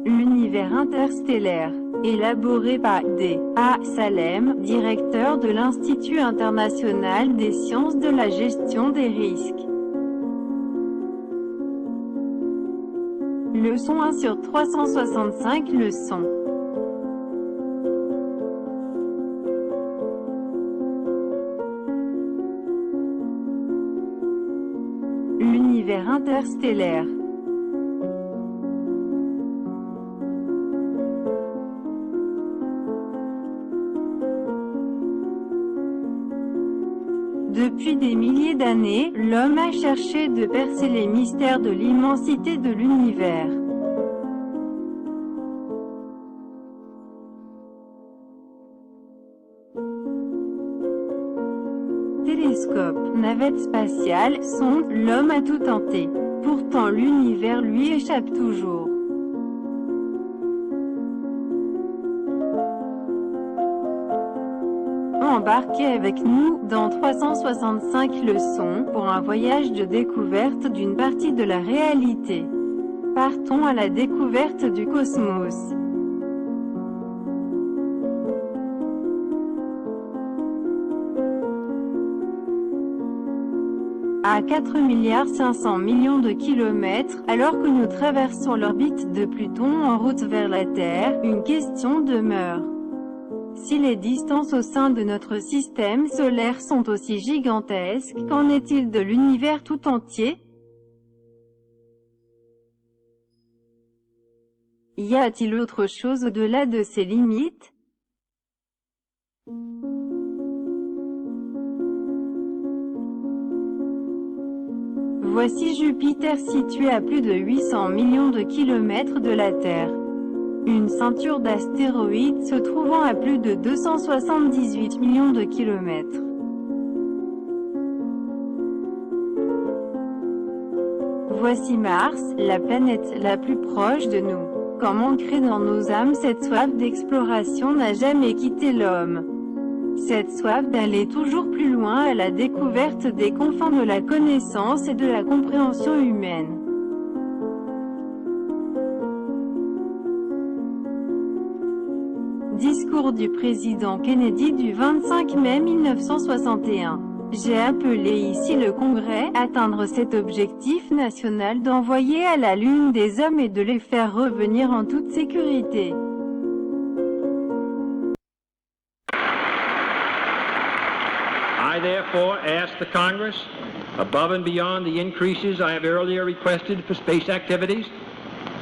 L'univers interstellaire, élaboré par D.A. Salem, directeur de l'Institut international des sciences de la gestion des risques. Leçon 1 sur 365 leçons. L'univers interstellaire. Depuis des milliers d'années, l'homme a cherché de percer les mystères de l'immensité de l'univers. Télescope, navette spatiale, sonde, l'homme a tout tenté. Pourtant l'univers lui échappe toujours. Embarquez avec nous, dans 365 leçons, pour un voyage de découverte d'une partie de la réalité. Partons à la découverte du cosmos. À 4,5 milliards de kilomètres, alors que nous traversons l'orbite de Pluton en route vers la Terre, une question demeure. Si les distances au sein de notre système solaire sont aussi gigantesques, qu'en est-il de l'univers tout entier? Y a-t-il autre chose au-delà de ces limites? Voici Jupiter situé à plus de 800 millions de kilomètres de la Terre. Une ceinture d'astéroïdes se trouvant à plus de 278 millions de kilomètres. Voici Mars, la planète la plus proche de nous. Comme ancrée dans nos âmes, cette soif d'exploration n'a jamais quitté l'homme. Cette soif d'aller toujours plus loin à la découverte des confins de la connaissance et de la compréhension humaine. Discours du président Kennedy du 25 mai 1961. J'ai appelé ici le Congrès à atteindre cet objectif national d'envoyer à la Lune des hommes et de les faire revenir en toute sécurité. I therefore ask the Congress, above and beyond the increases I have earlier requested for space activities,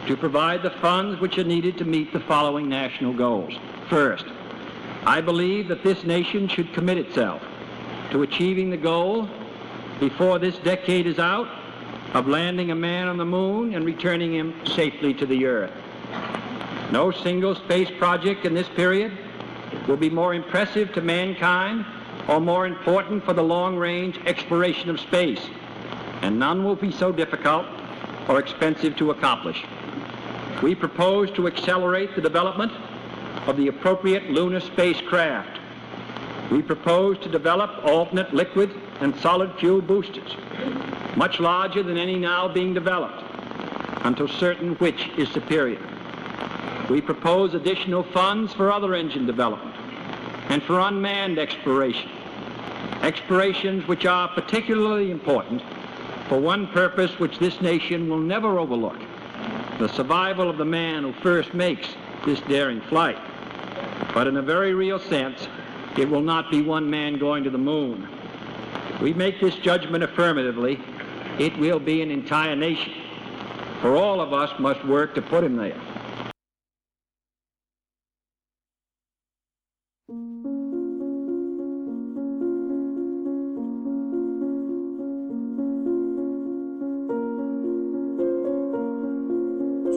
to provide the funds which are needed to meet the following national goals. First, I believe that this nation should commit itself to achieving the goal, before this decade is out, of landing a man on the moon and returning him safely to the Earth. No single space project in this period will be more impressive to mankind or more important for the long-range exploration of space, and none will be so difficult or expensive to accomplish. We propose to accelerate the development of the appropriate lunar spacecraft. We propose to develop alternate liquid and solid fuel boosters, much larger than any now being developed, until certain which is superior. We propose additional funds for other engine development and for unmanned exploration, explorations which are particularly important for one purpose which this nation will never overlook: the survival of the man who first makes this daring flight. But in a very real sense, it will not be one man going to the moon. If we make this judgment affirmatively, it will be an entire nation. For all of us must work to put him there.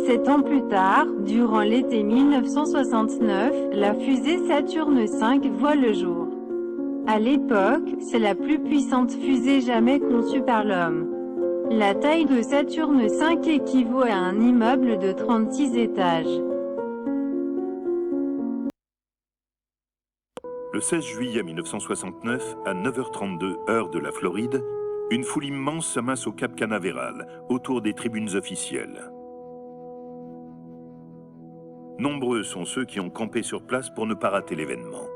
Sept ans plus tard, durant l'été 1969, la fusée Saturne V voit le jour. À l'époque, c'est la plus puissante fusée jamais conçue par l'homme. La taille de Saturne V équivaut à un immeuble de 36 étages. Le 16 juillet 1969, à 9h32 heure de la Floride, Une foule immense s'amasse au Cap Canaveral, autour des tribunes officielles. Nombreux sont ceux qui ont campé sur place pour ne pas rater l'événement.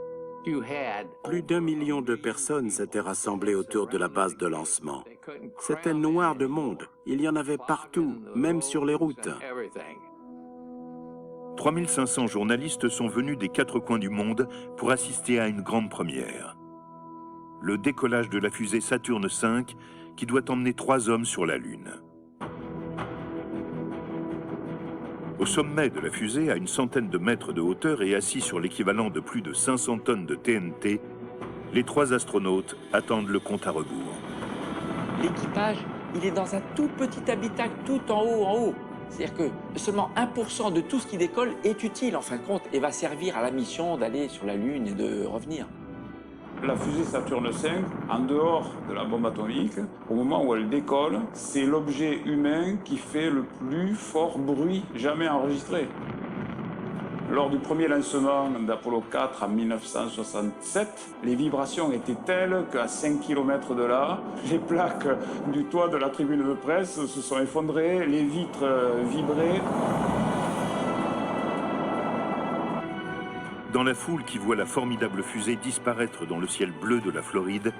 Plus d'1 million de personnes s'étaient rassemblées autour de la base de lancement. C'était noir de monde. Il y en avait partout, même sur les routes. 3500 journalistes sont venus des 4 coins du monde pour assister à une grande première. Le décollage de la fusée Saturne V qui doit emmener 3 hommes sur la Lune. Au sommet de la fusée, à une centaine de mètres de hauteur et assis sur l'équivalent de plus de 500 tonnes de TNT, les 3 astronautes attendent le compte à rebours. L'équipage, il est dans un tout petit habitacle tout en haut. C'est-à-dire que seulement 1% de tout ce qui décolle est utile en fin de compte et va servir à la mission d'aller sur la Lune et de revenir. La fusée Saturne V, en dehors de la bombe atomique, au moment où elle décolle, c'est l'objet humain qui fait le plus fort bruit jamais enregistré. Lors du premier lancement d'Apollo 4 en 1967, les vibrations étaient telles qu'à 5 km de là, les plaques du toit de la tribune de presse se sont effondrées, les vitres vibraient. Dans la foule qui voit la formidable fusée disparaître dans le ciel bleu de la Floride,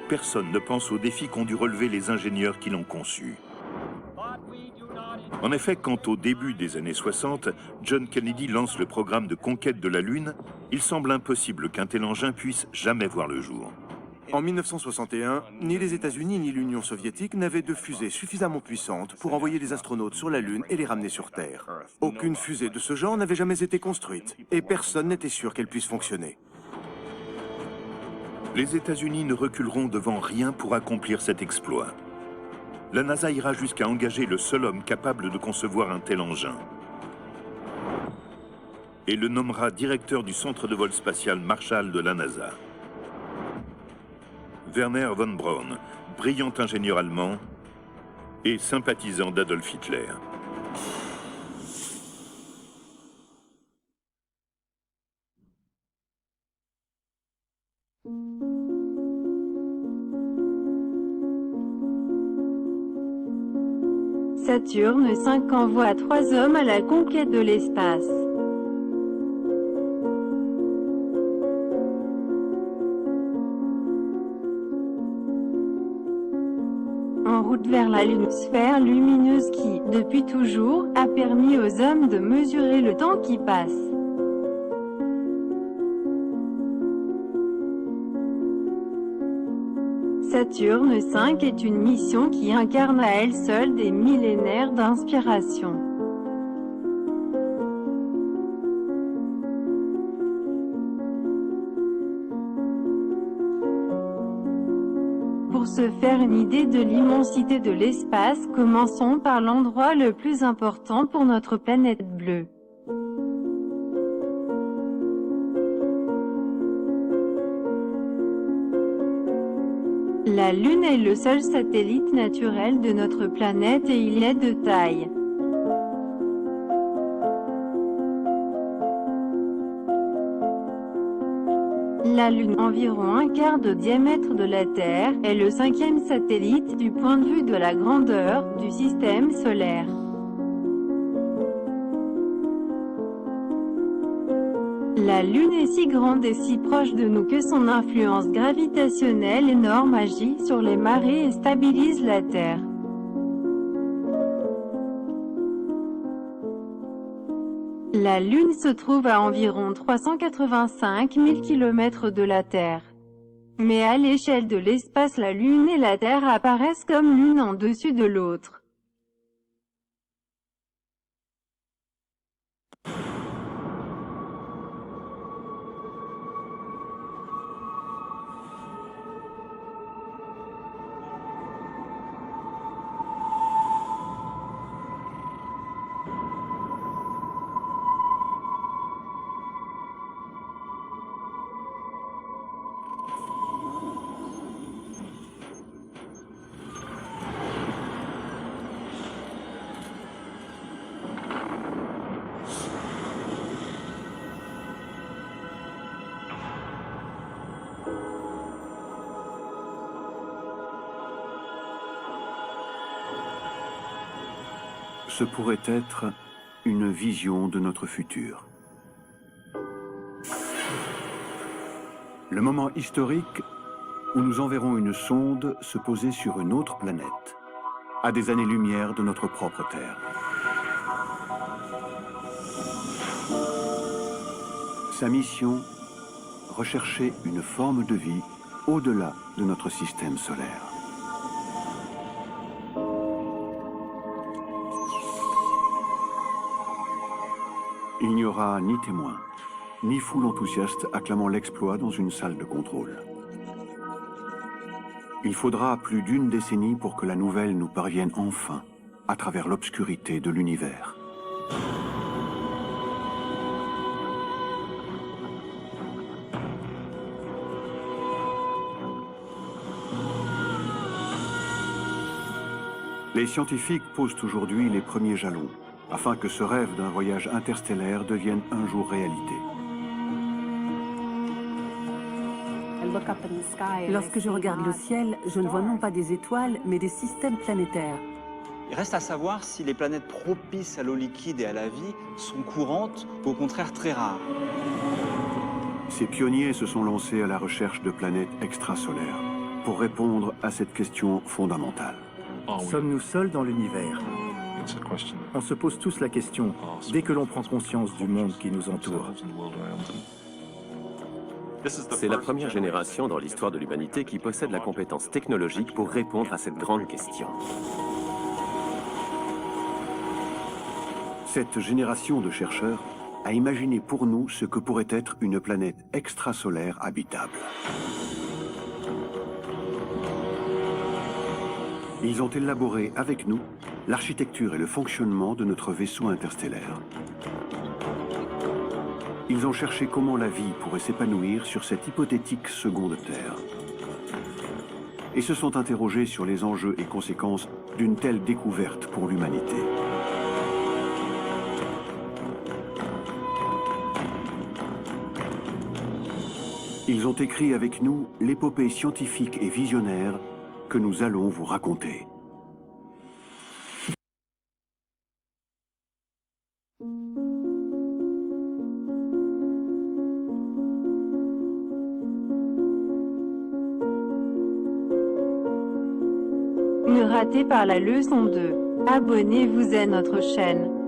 personne ne pense aux défis qu'ont dû relever les ingénieurs qui l'ont conçue. En effet, quand au début des années 60, John Kennedy lance le programme de conquête de la Lune, il semble impossible qu'un tel engin puisse jamais voir le jour. En 1961, ni les États-Unis ni l'Union soviétique n'avaient de fusée suffisamment puissante pour envoyer des astronautes sur la Lune et les ramener sur Terre. Aucune fusée de ce genre n'avait jamais été construite, et personne n'était sûr qu'elle puisse fonctionner. Les États-Unis ne reculeront devant rien pour accomplir cet exploit. La NASA ira jusqu'à engager le seul homme capable de concevoir un tel engin et le nommera directeur du centre de vol spatial Marshall de la NASA. Werner von Braun, brillant ingénieur allemand et sympathisant d'Adolf Hitler. Saturne V envoie 3 hommes à la conquête de l'espace. En route vers la Lune, sphère lumineuse qui, depuis toujours, a permis aux hommes de mesurer le temps qui passe. Saturne V est une mission qui incarne à elle seule des millénaires d'inspiration. Pour se faire une idée de l'immensité de l'espace, commençons par l'endroit le plus important pour notre planète bleue. La Lune est le seul satellite naturel de notre planète et il est de taille. La Lune, environ un quart de diamètre de la Terre, est le 5e satellite du point de vue de la grandeur du système solaire. La Lune est si grande et si proche de nous que son influence gravitationnelle énorme agit sur les marées et stabilise la Terre. La Lune se trouve à environ 385 000 km de la Terre. Mais à l'échelle de l'espace, la Lune et la Terre apparaissent comme l'une en dessus de l'autre. Ce pourrait être une vision de notre futur. Le moment historique où nous enverrons une sonde se poser sur une autre planète, à des années-lumière de notre propre Terre. Sa mission, rechercher une forme de vie au-delà de notre système solaire. Il n'y aura ni témoins, ni foule enthousiaste acclamant l'exploit dans une salle de contrôle. Il faudra plus d'une décennie pour que la nouvelle nous parvienne enfin, à travers l'obscurité de l'univers. Les scientifiques posent aujourd'hui les premiers jalons, afin que ce rêve d'un voyage interstellaire devienne un jour réalité. Lorsque je regarde le ciel, je ne vois non pas des étoiles, mais des systèmes planétaires. Il reste à savoir si les planètes propices à l'eau liquide et à la vie sont courantes ou au contraire très rares. Ces pionniers se sont lancés à la recherche de planètes extrasolaires pour répondre à cette question fondamentale. Sommes-nous seuls dans l'univers? On se pose tous la question dès que l'on prend conscience du monde qui nous entoure. C'est la première génération dans l'histoire de l'humanité qui possède la compétence technologique pour répondre à cette grande question. Cette génération de chercheurs a imaginé pour nous ce que pourrait être une planète extrasolaire habitable. Ils ont élaboré avec nous l'architecture et le fonctionnement de notre vaisseau interstellaire. Ils ont cherché comment la vie pourrait s'épanouir sur cette hypothétique seconde Terre. Et se sont interrogés sur les enjeux et conséquences d'une telle découverte pour l'humanité. Ils ont écrit avec nous l'épopée scientifique et visionnaire que nous allons vous raconter. Ne ratez pas la leçon 2. Abonnez-vous à notre chaîne.